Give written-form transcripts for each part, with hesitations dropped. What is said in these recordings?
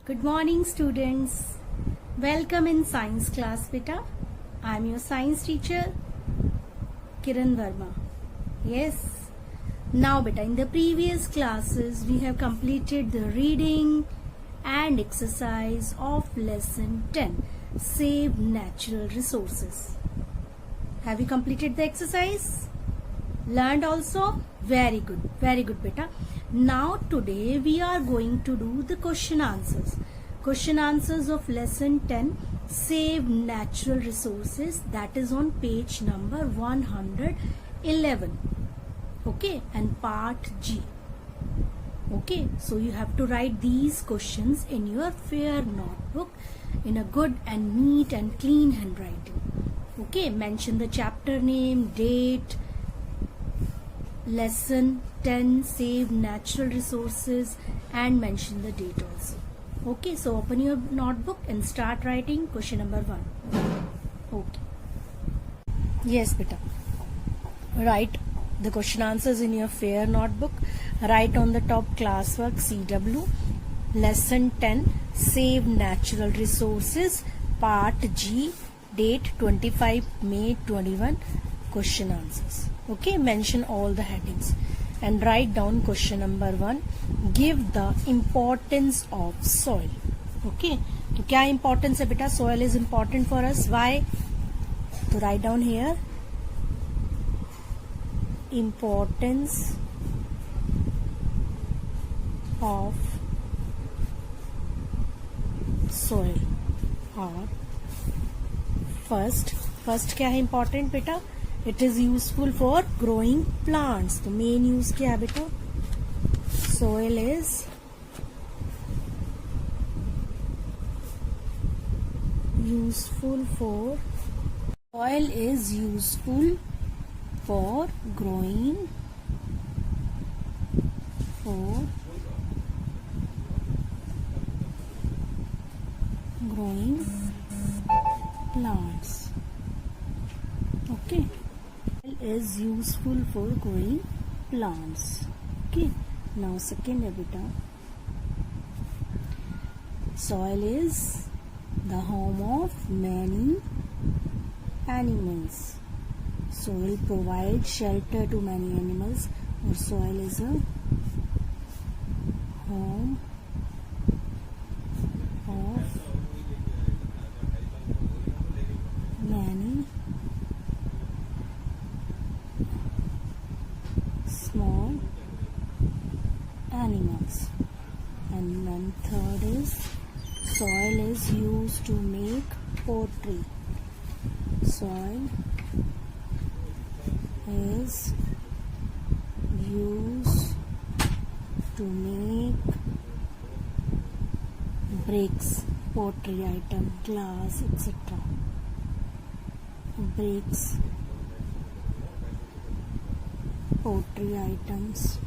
Good morning, students. Welcome in science class, beta. I am your science teacher, Kiran Verma. Yes. Now, beta, in the previous classes, we have completed the reading and exercise of lesson 10, Save Natural Resources. Have you completed the exercise? Learned also? Very good, beta. Now today we are going to do the question answers. Question answers of lesson 10, Save Natural Resources, that is on page number 111. Okay, and part G. Okay, so you have to write these questions in your fair notebook in a good and neat and clean handwriting. Okay, mention the chapter name, date, lesson 10, Save Natural Resources, and mention the date also. Okay, so open your notebook and start writing question number 1. Okay. Yes, beta. Write the question answers in your fair notebook. Write on the top classwork CW, lesson 10, Save Natural Resources, part G, date 25 May 21, question answers. Okay, mention all the headings and write down question number 1. Give the importance of soil. Okay, तो क्या importance है बेटा? Soil is important for us. Why? तो write down here importance of soil. और first क्या है important बेटा? It is useful for growing plants. तो main use क्या है बेटा? Soil is useful for growing plants. Okay. Is useful for growing plants. Okay, now second है बेटा, soil is the home of many animals. Soil provides shelter to many animals, or soil is a home of many small animals. And then third is soil is used to make pottery. Soil is used to make bricks, pottery item, glass, etc. Bricks, pottery items,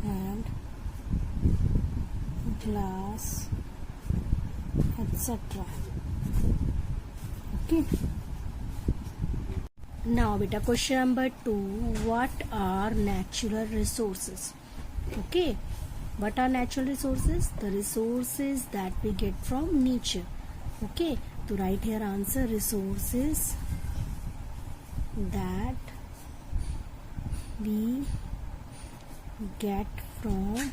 and glass, etc. Okay. Now beta, question number 2, what are natural resources? Okay, what are natural resources? The resources that we get from nature. Okay, to write here answer, resources that we get from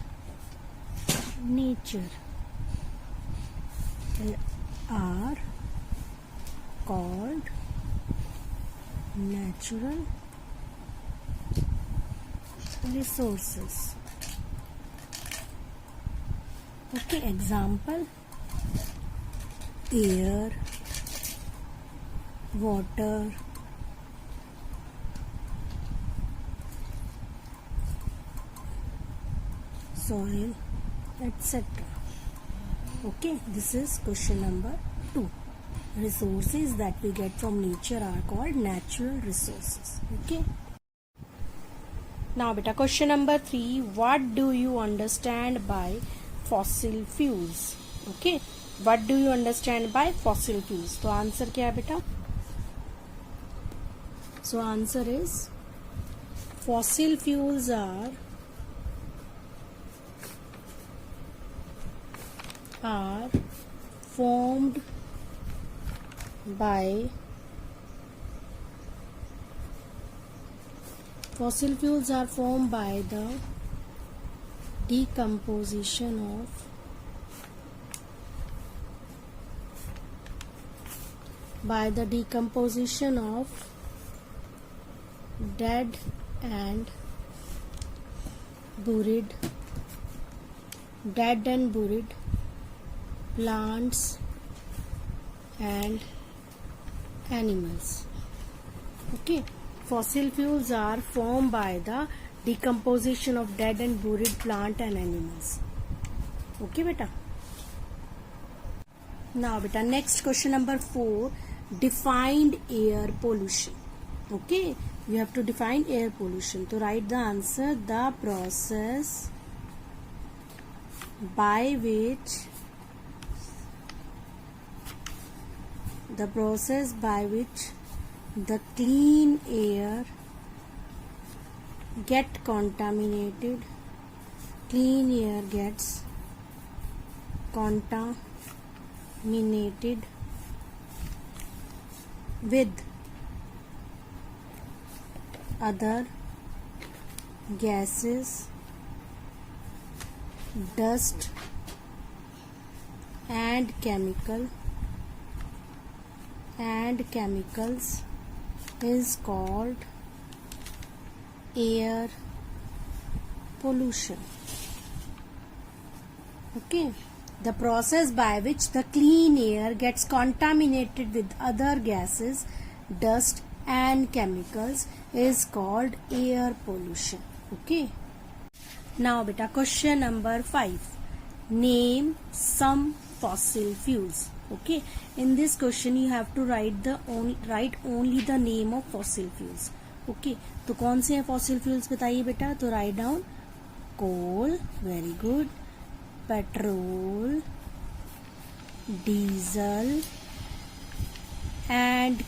nature are called natural resources. Okay, example, air, water, soil, etc. Okay, this is question number 2. Resources that we get from nature are called natural resources. Okay. Now beta, question number 3, what do you understand by fossil fuels? Okay, what do you understand by fossil fuels? तो answer क्या है बेटा? So answer is fossil fuels are are formed by fossil fuels are formed by the decomposition of dead and buried plants and animals. Okay, fossil fuels are formed by the decomposition of dead and buried plant and animals. Okay beta. Now beta, next question number 4, defined air pollution. Okay, you have to define air pollution. To write the answer, the process by which the clean air gets contaminated with other gases, dust and chemicals is called air pollution. Okay, the process by which the clean air gets contaminated with other gases, dust and chemicals is called air pollution. Okay, now beta, question number 5, name some fossil fuels. Okay, in this question you have to write only the name of fossil fuels. Okay, तो कौन से हैं fossil fuels बताइए बेटा. तो write down coal, very good, petrol, diesel and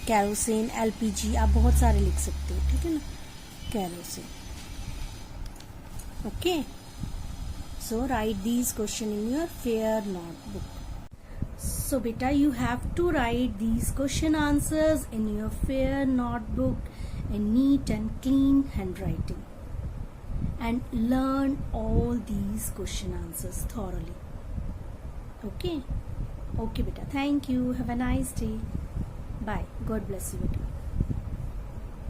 kerosene, LPG, आप बहुत सारे लिख सकते हो. ठीक है ना, kerosene. Okay, so write these questions in your fair notebook. So beta, you have to write these question answers in your fair notebook in neat and clean handwriting and learn all these question answers thoroughly. Okay beta, thank you, have a nice day, bye, God bless you beta.